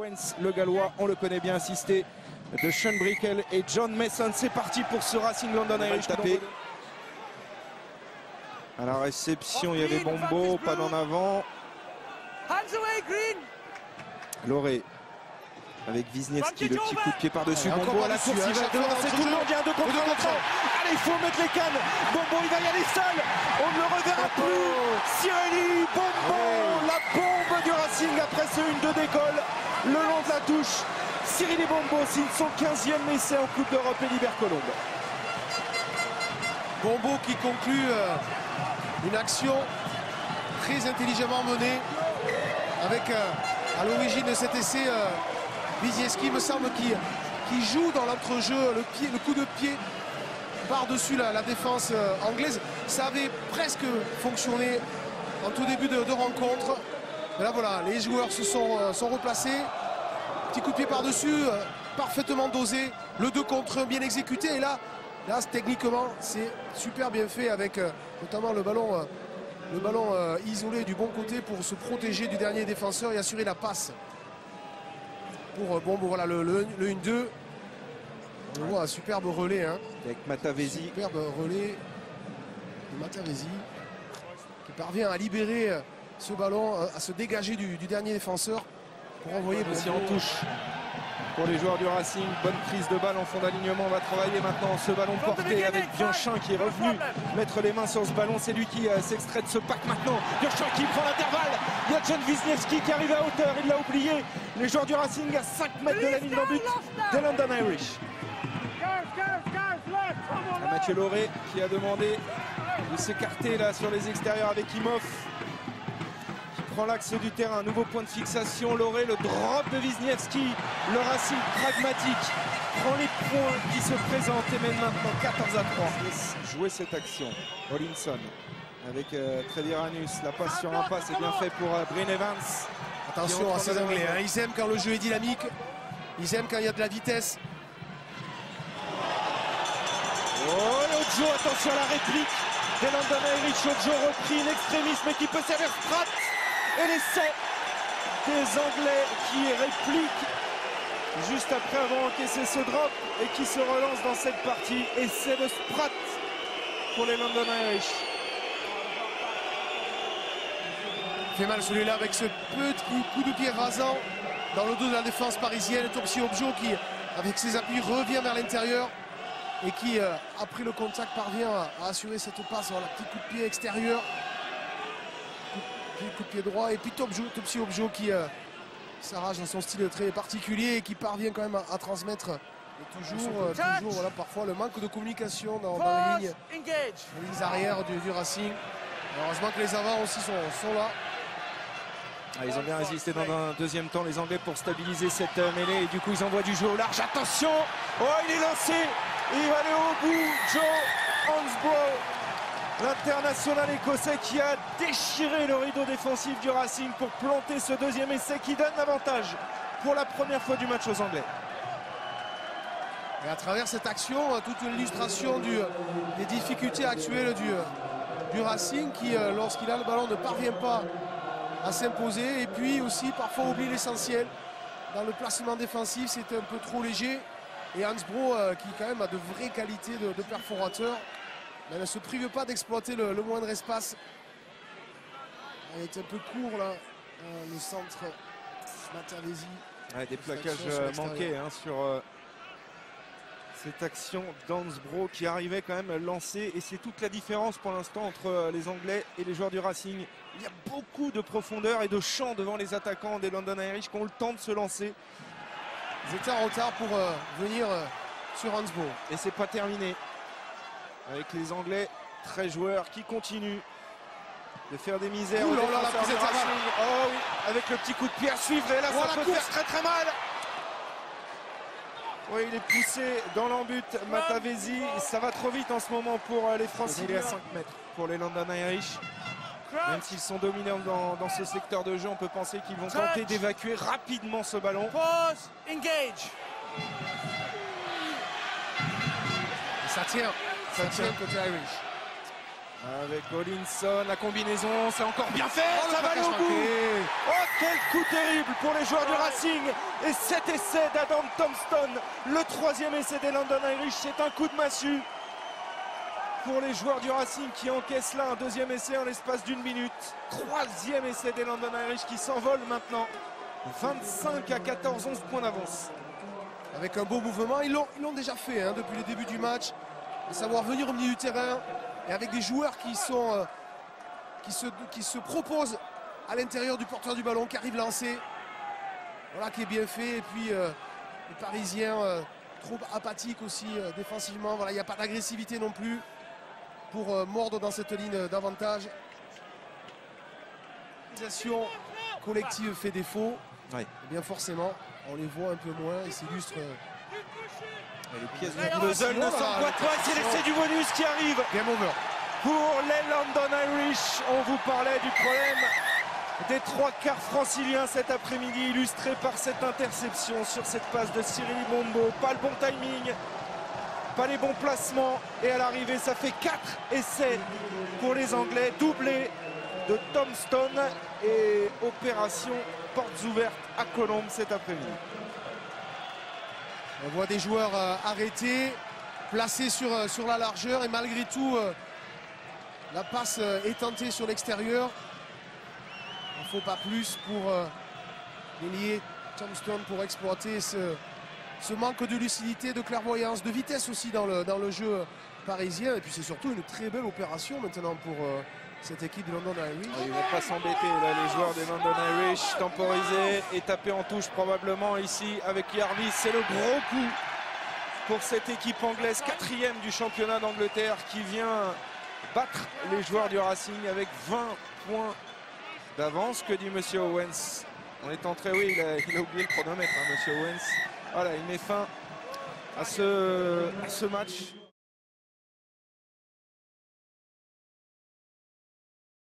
Owens, le Gallois, on le connaît bien, assisté de Sean Brickel et John Mason. C'est parti pour ce Racing London Irish tapé. À la réception, il y avait Bombo, pas d'en avant. Loré avec Wisniewski, le petit coup de pied par-dessus. Bombo à la course, il va devancer tout le monde, il y a un 2 contre 1. Allez, il faut mettre les cannes. Bombo, il va y aller seul. On ne le reverra plus. Cirelli, Bombo, la bombe du Racing après ce 1-2 d'école. Le long de la touche, Cirelli Bombo signe son 15e essai en Coupe d'Europe et Libercolombe. Bombo qui conclut une action très intelligemment menée avec à l'origine de cet essai Wisniewski, me semble, qui joue dans l'entrejeu le coup de pied par-dessus la défense anglaise. Ça avait presque fonctionné en tout début de rencontre. Mais là voilà, les joueurs se sont replacés. Petit coup de pied par-dessus, parfaitement dosé. Le 2 contre 1 bien exécuté. Et là techniquement, c'est super bien fait avec notamment le ballon isolé du bon côté pour se protéger du dernier défenseur et assurer la passe. Pour Bombo, voilà le 1-2. On voit un superbe relais. Hein. Avec Matavesi. Superbe relais de Matavesi qui parvient à libérer ce ballon, à se dégager du dernier défenseur pour envoyer aussi en touche. Pour les joueurs du Racing, bonne prise de balle en fond d'alignement. On va travailler maintenant ce ballon porté avec Bianchin qui est revenu mettre les mains sur ce ballon. C'est lui qui s'extrait de ce pack maintenant. Bianchin qui prend l'intervalle. Il y a John Wisniewski qui arrive à hauteur. Il l'a oublié. Les joueurs du Racing à 5 mètres de la ligne d'en but de London Irish. Mathieu Loré qui a demandé de s'écarter là sur les extérieurs avec Imhoff. L'axe du terrain, nouveau point de fixation. Loré, le drop de Wisniewski, le Racing pragmatique prend les points qui se présentent et mène maintenant 14-3. Jouer cette action, Rollinson avec Trediranus, la passe sur un pas, c'est bien fait pour Bryn Evans. Attention à ces Anglais, hein. Ils aiment quand le jeu est dynamique, ils aiment quand il y a de la vitesse. Oh, et Ojo, attention à la réplique des London Irish. Ojo repris in extremis, mais qui peut servir Spratt. Et l'essai des Anglais qui répliquent juste après avoir encaissé ce drop et qui se relance dans cette partie. Essai de Spratt pour les London Irish. Il fait mal celui-là avec ce petit coup de pied rasant dans le dos de la défense parisienne. Topsy Objo qui, avec ses appuis, revient vers l'intérieur et qui, après le contact, parvient à assurer cette passe. Voilà, petit coup de pied extérieur. Coup de pied droit et puis Topsy Objo qui s'arrache dans son style très particulier et qui parvient quand même à transmettre toujours voilà, parfois le manque de communication dans les lignes arrières du Racing. Heureusement que les avants aussi sont là. Ils ont bien résisté dans un deuxième temps les Anglais pour stabiliser cette mêlée et du coup ils envoient du jeu au large. Attention, oh il est lancé, il va aller au bout. Joe Hansbrough, l'international écossais qui a déchiré le rideau défensif du Racing pour planter ce deuxième essai qui donne l'avantage pour la première fois du match aux Anglais. Et à travers cette action, toute l'illustration des difficultés actuelles du Racing qui, lorsqu'il a le ballon, ne parvient pas à s'imposer et puis aussi parfois oublie l'essentiel. Dans le placement défensif, c'est un peu trop léger. Et Hansbrough qui quand même a de vraies qualités de perforateur. Mais ne se prive pas d'exploiter le moindre espace. Il est un peu court là, le centre Matavesi. Ouais, des plaquages manqués hein, sur cette action d'Hansbrough qui arrivait quand même lancée. Et c'est toute la différence pour l'instant entre les Anglais et les joueurs du Racing. Il y a beaucoup de profondeur et de champ devant les attaquants des London Irish qui ont le temps de se lancer. Ils étaient en retard pour venir sur Hansbrough. Et c'est pas terminé. Avec les Anglais très joueurs qui continuent de faire des misères. Oh, oh oui, avec le petit coup de pied à suivre et là ça peut faire très très mal. Oui, il est poussé dans l'embut Matavesi. Ça va trop vite en ce moment pour les Franciliens. À 5 mètres pour les London Irish. Même s'ils sont dominants dans ce secteur de jeu, on peut penser qu'ils vont tenter d'évacuer rapidement ce ballon. Pause, engage. Ça tient côté Irish. Avec Olinson, la combinaison, c'est encore bien fait, ça va aller au bout. manqué. Oh, quel coup terrible pour les joueurs du Racing. Et cet essai d'Adam Thompson, le troisième essai des London Irish, c'est un coup de massue pour les joueurs du Racing qui encaissent là un deuxième essai en l'espace d'une minute. Troisième essai des London Irish qui s'envole maintenant. 25 à 14, 11 points d'avance. Avec un beau mouvement, ils l'ont déjà fait hein, depuis le début du match, à savoir venir au milieu du terrain et avec des joueurs qui se proposent à l'intérieur du porteur du ballon, qui arrive lancé, voilà, qui est bien fait. Et puis les Parisiens trop apathiques aussi défensivement, voilà, il n'y a pas d'agressivité non plus pour mordre dans cette ligne d'avantage. L'organisation collective fait défaut, Oui. et bien forcément on les voit un peu moins, ils s'illustrent. Les pièces du puzzle ne s'emboîtent pas, c'est l'essai du bonus qui arrive. Game over. Pour les London Irish, on vous parlait du problème des trois quarts franciliens cet après-midi, illustré par cette interception sur cette passe de Cyril Mombo. Pas le bon timing, pas les bons placements. Et à l'arrivée, ça fait 4 essais pour les Anglais, doublé de Thompson et opération portes ouvertes à Colombes cet après-midi. On voit des joueurs arrêtés, placés sur la largeur et malgré tout, la passe est tentée sur l'extérieur. Il ne faut pas plus pour l'ailier Thompson pour exploiter ce manque de lucidité, de clairvoyance, de vitesse aussi dans le jeu parisien. Et puis c'est surtout une très belle opération maintenant pour cette équipe de London Irish. Ils ne vont pas s'embêter là, les joueurs des London Irish, temporisés et tapés en touche probablement ici avec Jarvis. C'est le gros coup pour cette équipe anglaise, 4e du championnat d'Angleterre, qui vient battre les joueurs du Racing avec 20 points d'avance. Que dit Monsieur Owens? On est entré, oui, il a oublié le chronomètre, hein, Monsieur Owens. Voilà, il met fin à ce match.